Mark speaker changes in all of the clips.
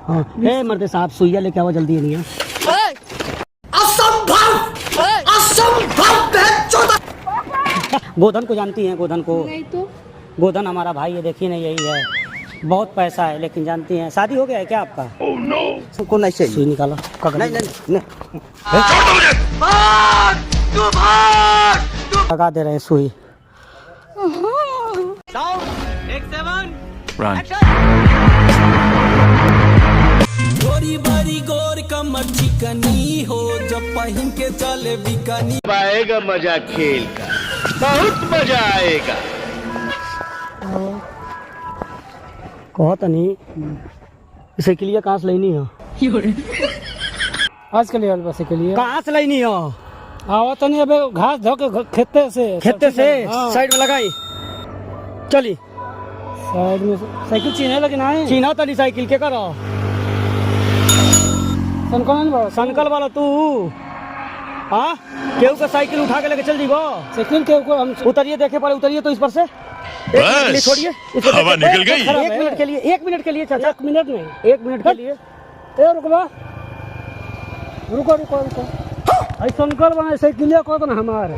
Speaker 1: हाँ ए मर्दे साहब सुइया लेके आओ जल्दी नहीं है। गोधन को जानती हैं? गोधन को
Speaker 2: नहीं तो
Speaker 1: गोधन हमारा भाई है, देखिए ना यही है, बहुत पैसा है लेकिन जानती हैं शादी हो गया है क्या आपका?
Speaker 3: को नहीं चाहिए।
Speaker 1: सुई निकालो।
Speaker 3: नहीं नहीं नहीं
Speaker 1: लगा दे रहे हैं सुई।
Speaker 4: गोरी बारी गोर कमर चिकनी हो जब पहन के चले बिकनी।
Speaker 5: आएगा मजा खेल का, बहुत मजा आएगा।
Speaker 1: कहो तो नहीं इसे के लिए कहाँ से लेनी हो?
Speaker 6: आज के लिए बस के लिए
Speaker 1: कहाँ से लेनी हो?
Speaker 6: आवा तो नहीं, अबे घास धो के खेते से
Speaker 1: साइड में लगाई चली।
Speaker 6: साइड में साइकिल चीने लेकिन आए
Speaker 1: चीना तली साइकिल के करो संकल वाला तू। हाँ केहू का साइकिल उठा के लेके चल जीवो।
Speaker 6: साइकिल के ऊपर हम
Speaker 1: उतरिए, देखे पड़े उतरिए तो इस पर से छोड़िए।
Speaker 5: हवा निकल गई।
Speaker 1: 1 मिनट के लिए, 1 मिनट के लिए चाचा,
Speaker 6: 1 मिनट नहीं,
Speaker 1: 1 मिनट के लिए।
Speaker 6: ए रुको रुको रुको रुको ऐसा संकल बना साइकिल को तो ना हमारे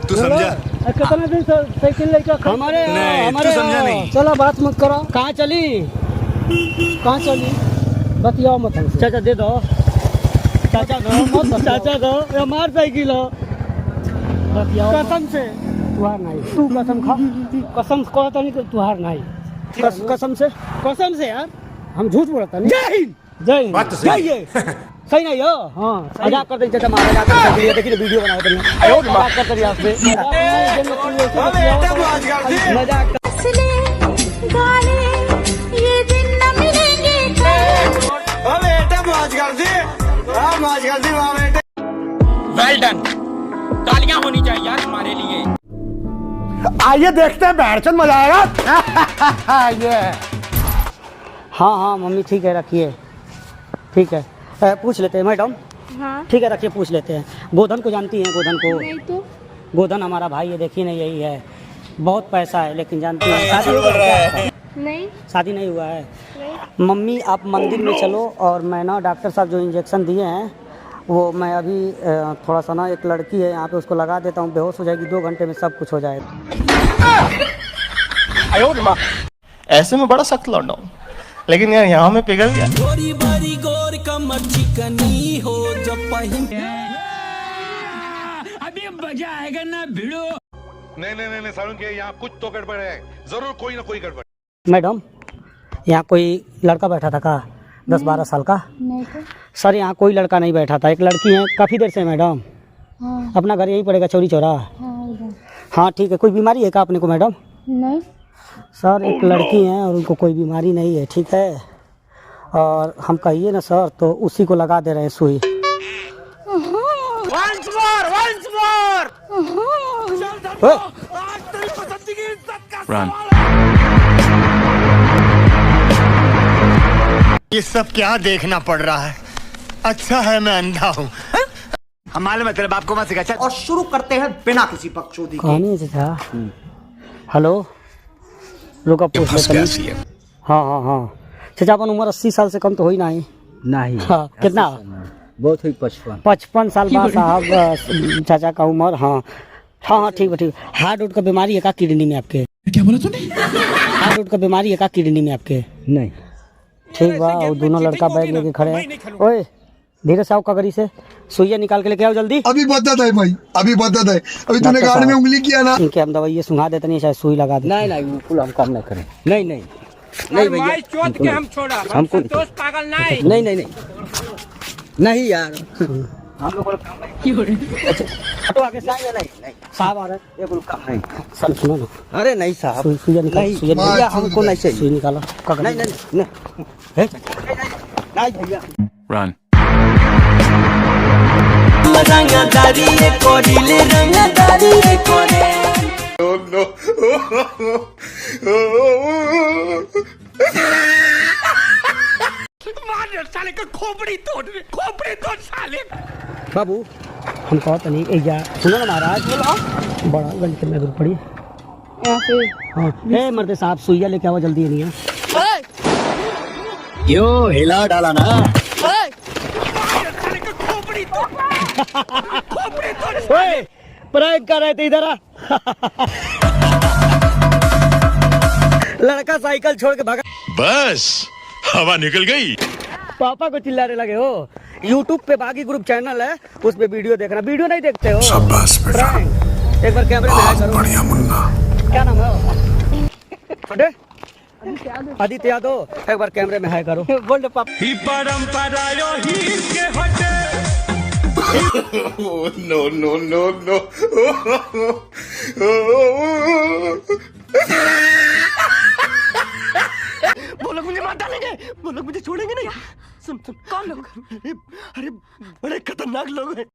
Speaker 5: तू समझा?
Speaker 6: कितने दिन से साइकिल लेकर
Speaker 1: हमारे
Speaker 5: तू समझा नहीं।
Speaker 6: चलो बात मत करो।
Speaker 1: कहाँ चली?
Speaker 6: कहाँ चली बतियाओ मत हमसे।
Speaker 1: चाचा दे दो, चाचा दो मत, चाचा दो, ये हमार साइकिल हो।
Speaker 6: बतियाओ
Speaker 1: कसम से
Speaker 6: तुहार नहीं,
Speaker 1: तू कसम खा,
Speaker 6: कसम कहता नहीं कि तुहार नहीं।
Speaker 1: कसम से यार
Speaker 6: हम झूठ बोलता नहीं।
Speaker 1: जय हिंद।
Speaker 6: जय हिंद।
Speaker 5: बात तो सही है।
Speaker 1: सही नहीं हो?
Speaker 6: हाँ
Speaker 1: मजाक करते चाचा, मारा जाता है। देखिए वीडियो बनाओ बढ़िया, मजाक करते रहिए आपसे, मजाक कर।
Speaker 7: वेल डन, तालियां होनी चाहिए यार हमारे लिए।
Speaker 3: आइए देखते हैं बैठचंद मजा आएगा। ये
Speaker 1: हाँ हाँ मम्मी ठीक है, रखिए ठीक है। पूछ लेते हैं मैडम।
Speaker 2: हाँ
Speaker 1: ठीक है रखिए, पूछ लेते हैं। गोधन को जानती हैं? गोधन को
Speaker 2: नहीं तो
Speaker 1: गोधन हमारा भाई है, देखिए ना यही है, बहुत पैसा है लेकिन जानती हैं शादी हो गया है क्या आपका?
Speaker 2: नहीं
Speaker 1: शादी नहीं हुआ है।
Speaker 2: नहीं
Speaker 1: मम्मी आप मंदिर में चलो, और मैं ना डॉक्टर साहब जो इंजेक्शन दिए हैं वो मैं अभी थोड़ा सा ना, एक लड़की है यहाँ पे, उसको लगा देता हूँ, बेहोश हो जाएगी, 2 घंटे में सब कुछ हो जाएगा।
Speaker 8: ऐसे में बड़ा सख्त लौटा हूँ, लेकिन यार यहाँ में पिघल गया।
Speaker 4: गोरी बारी गोर कमर चिकनी हो जब पहन
Speaker 7: अभी मजा आएगा ना भिड़ो।
Speaker 5: नहीं सारुण के यहाँ कुछ तो गड़बड़ है, जरूर कोई ना कोई गड़बड़।
Speaker 1: मैडम यहाँ कोई लड़का बैठा था का 10-12 साल का?
Speaker 2: नहीं तो
Speaker 1: सर यहाँ कोई लड़का नहीं बैठा था, एक लड़की है काफ़ी देर से। मैडम
Speaker 2: हाँ
Speaker 1: अपना घर यहीं पड़ेगा, चौरी चौरा।
Speaker 2: हाँ इधर।
Speaker 1: हाँ ठीक है। कोई बीमारी है क्या अपने को मैडम?
Speaker 2: नहीं
Speaker 1: सर एक लड़की है और उनको कोई बीमारी नहीं है, ठीक है, और हम कहिए ना सर तो उसी को लगा दे रहे हैं सुई।
Speaker 3: ये सब क्या देखना पड़ रहा है? अच्छा है मैं अंधा हूँ। हमारे में तेरे बाप को मत सिखा। और शुरू करते हैं बिना किसी बकचोदी के।
Speaker 1: कौन है चाचा? हेलो रुका पूछ लेते हैं। हाँ चाचा अपन उम्र 80 साल से कम तो हो ही नहीं।
Speaker 3: नहीं
Speaker 1: हाँ कितना?
Speaker 3: बहुत हुई 55।
Speaker 1: 55 साल बाद साहब चाचा का उम्र। हाँ ठीक है ठीक है। हार्ट का बीमारी है का किडनी में आपके?
Speaker 7: क्या बोला तूने?
Speaker 1: हार्ट का बीमारी है का किडनी में आपके?
Speaker 3: नहीं
Speaker 1: ठीक बा। और दोनों लड़का बैग लेके खड़े हैं। ओए धीरे से आओ, कगरी से सुइया निकाल के लेके आओ जल्दी।
Speaker 9: अभी बदत है भाई, अभी बदत है। अभी तूने गाड़ी में उंगली किया ना।
Speaker 1: इनके हम दवाई सुंघा देते नहीं, शायद सुई लगा दे।
Speaker 3: नहीं बिल्कुल हम काम नहीं करें। नहीं भैया
Speaker 7: चोट के हम छोड़ा, हम संतोष पागल नहीं।
Speaker 3: नहीं यार
Speaker 1: हम लोग हटो आगे नहीं साहब आ रहे हैं। ये काम नहीं सर, सुनो ना।
Speaker 3: अरे नहीं साहब,
Speaker 1: सुइया निकाल, सुइया
Speaker 3: भैया हमको नहीं चाहिए।
Speaker 1: सुई निकालो।
Speaker 3: नहीं भैया।
Speaker 8: Run.
Speaker 4: रंगदारी कोडिले रंगदारी कोडे।
Speaker 7: मार साले का खोपड़ी तोड़ साले।
Speaker 1: बाबू हम कहते नहीं एजा, सुनो ना महाराज, बड़ा गंज के में पड़ी।
Speaker 2: यहाँ से
Speaker 1: हाँ ए मर्दे साहब सुइया लेके आओ जल्दी नहीं है।
Speaker 3: यो हिला डाला ना।
Speaker 1: ओए प्रैंक कर रहे थे इधर आ। लड़का साइकिल छोड़ के भागा।
Speaker 5: बस हवा निकल गई।
Speaker 1: पापा को चिल्लाने लगे हो। यूट्यूब पे बागी ग्रुप चैनल है, उस पे वीडियो देखना। वीडियो नहीं देखते हो?
Speaker 9: शाबाश बेटा,
Speaker 1: प्रैंक। एक बार कैमरे में हाय करो।
Speaker 9: बढ़िया मुन्ना।
Speaker 1: क्या नाम है? छोटे आदित्य यादव। एक बार कैमरे में हाय करो। बोल पापा।
Speaker 4: ही परंपरा यो ही के हटे।
Speaker 8: No no no no.
Speaker 3: वो लोग मुझे मार डालेंगे, वो लोग मुझे छोड़ेंगे नहीं। सुन सुन, कौन लोग? अरे बड़े खतरनाक लोग हैं।